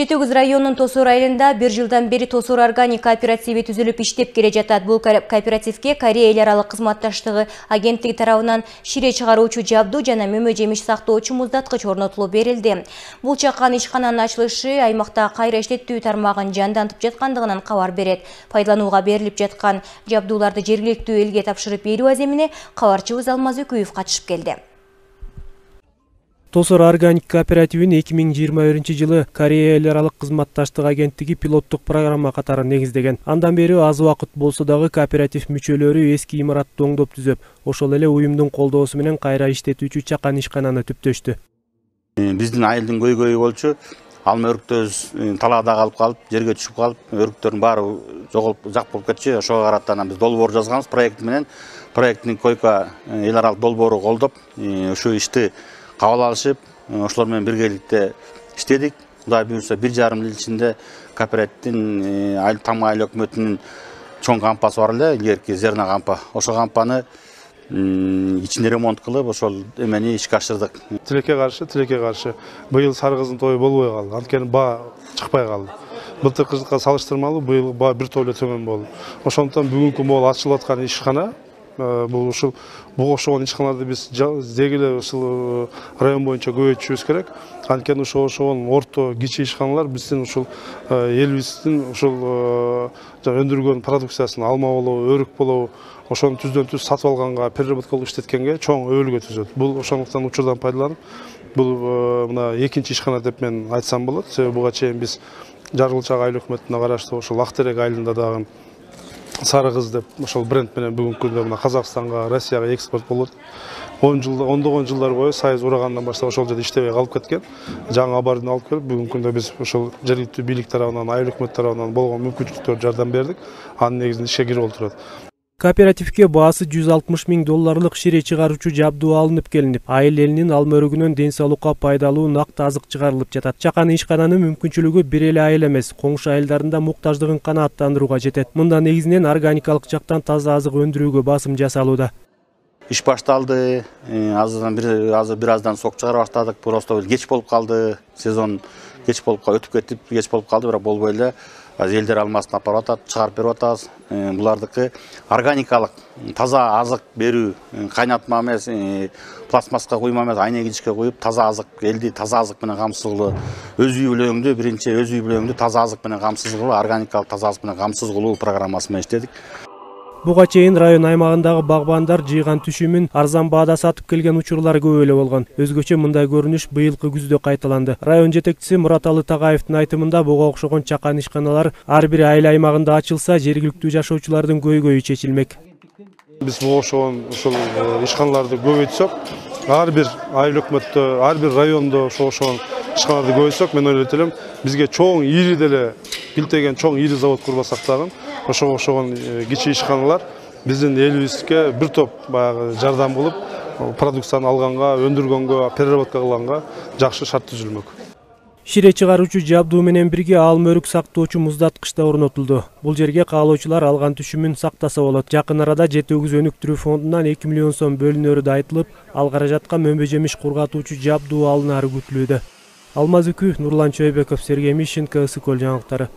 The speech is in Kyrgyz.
Жети Өгүз районунун Тосор айылында бир жылдан бери Тосор органик кооперативи түзүлүп иштеп келе жатат. Бул кооперативге Корея эл аралык кызматташтыгы агенттиги тарабынан шире чыгаруучу жабдуу жана мөмө жемиш сактоочу муздаткыч орнотулуп берилди. Бул чакан ишкананын ачылышы аймакта кайра иштетүү тармагын жандантып жаткандыгынан кабар берет. Пайдаланууга берилип жаткан жабдууларды жергиликтүү элге тапшырып берүү аземине кабарчыбыз Алмаз Өкүев катышып келди. Тосор органик кооперативин 2021 Корея эл аралык кызматташтык агенттиги пилоттук программа катары негиздеген. Андан бери аз убакыт болсо дагы кооператив мүчөлөрү эски имаратты оңдоп түзөп, ошол эле уюмдун колдоосу менен кайра иштетүүчү чакан ишкананы түптөштү. Биздин айылдын көйгөйү болчу, алма өрүктөрүбүз талаада калып, жерге түшүп калып, өрүктөрдүн баары жоголуп жак болуп кетчү. Ошого карата биз долбоор жазганбыз проект менен. Проекттин койка эл аралык долбоору колдоп, ошол ишти кабыл алышып, ошолор менен биргеликте иштедик. Кудай буюрса 1,5 жыл ичинде кооперативдин там айыл өкмөтүнүн чоң кампасы бар эле, илгерки зерна кампа. Ошол кампаны ичинде ремонт кылып, ошол эмени ишке ашырдык. Тилекке каршы быйыл саргыздын тою болбой калды. Анткени баа чыкпай калды. Былтыркы жылга салыштырмалуу быйыл баа бир топ эле төмөн болду. Ошондуктан бүгүнкү могул ачылып аткан ишкана бул ушул буга окшогон ишканаларды биз деги эле ушул район боюнча көбөйтүшүбүз керек. Анткени ошол орто кичи ишканалар биздин ушул элибиздин ушул өндүргөн продукциясын алма болобу, өрүк болобу, ошону түздөн түз сатып алганга, переработкалык иштеткенге чоң өбөлгө түзөт. Бул ошондуктан учурдан пайдаланып, бул мына экинчи ишкана деп мен айтсам болот. Себеби буга чейин биз Жаргылчак айыл өкмөтүнө караштуу ошол Актерек айылында дагы Сары кыз деп ошол бренд менен бүгүнкү күндө мына Казакстанга, Россияга экспорт болот. Ондогон жылдар бою Сайыз урагандан баштап ошол жерде иштебей калып кеткен. Жаңы абарды алып келип, бүгүнкү күндө биз ошол жергиликтүү бийлик тарабынан, айыл өкмөт тарабынан болгон мүмкүнчүлүктөргө жардам бердик. Анын негизинде ишке кирип отурат. Кооперативге баасы $160 000 шире чыгаруучу жабдуу алынып келинип, айыл элинин алма өрүгүнөн ден соолукка пайдалуу накты азык чыгарылып жатат. Чакан ишкананын мүмкүнчүлүгү бир эле айыл эмес, коңшу айылдардын да муктаждыгын канааттандырууга жетет. Мында негизинен органикалык жактан таза азык өндүрүүгө басым жасалууда. Иш башталды, азыр бир аздан сок чыгара баштадык. Просто кеч болуп калды, сезон кеч болуп өтүп кетип, кеч болуп калды, бирок болбой эле. Элдер алмасын апарып атат, чыгарып берип атабыз. Булардыкы органикалык таза азык берүү, кайнатма эмес, пластмасска куйма эмес, айнек идишке куюп, таза азык, элди таза азык менен камсыз кылуу. Өз үй бүлөгүңдү биринчи өз үй бүлөгүңдү таза азык менен камсыз кылуу, органикалык таза азык менен камсыз кылуу программасы менен иштедик. Буга чейин район аймагындагы багбандар жыйган түшүмүн арзан баада сатып келген учурлар көп эле болгон. Өзгөчө мындай көрүнүш быйылкы күздө кайталанды. Район жетекчиси Мураталы Тагаевдин айтымында буга окшогон чакан ишканалар ар бир айыл аймагында ачылса, жергиликтүү жашоочулардын көйгөйү чечилмек. Биз буга окшогон ушул ишканаларды көбөйтсөк, ар бир айыл өкмөттө, ар бир райондо окшогон ишканаларды көбөйтсөк, мен ойлойт элем, бизге чоң ири деле билтеген чоң ири завод курбасак дагы ошого окшогон кичи ишканалар биздин элибизге бир топ баягы жардам кылып, продукцияны алганга, өндүргөнгө, переработка кылганга жакшы шарт түзүлмөк. Шире чыгаруучу жабдуу менен бирге алма өрүк сактоочу муздаткыч да орнотулду. Бул жерге каалоочулар алган түшүмүн сактаса болот. Жакын арада Жети Өгүз өнүктүрүү фондунан 2 миллион сом бөлүнөрү да айтылып, ал каражатка мөмө жемиш кургатуучу жабдуу алынары күтүлүүдө. Алмаз Өкүев, Нурлан Чойбеков, Сергей Мищенко, ысык көл жаңылыктары.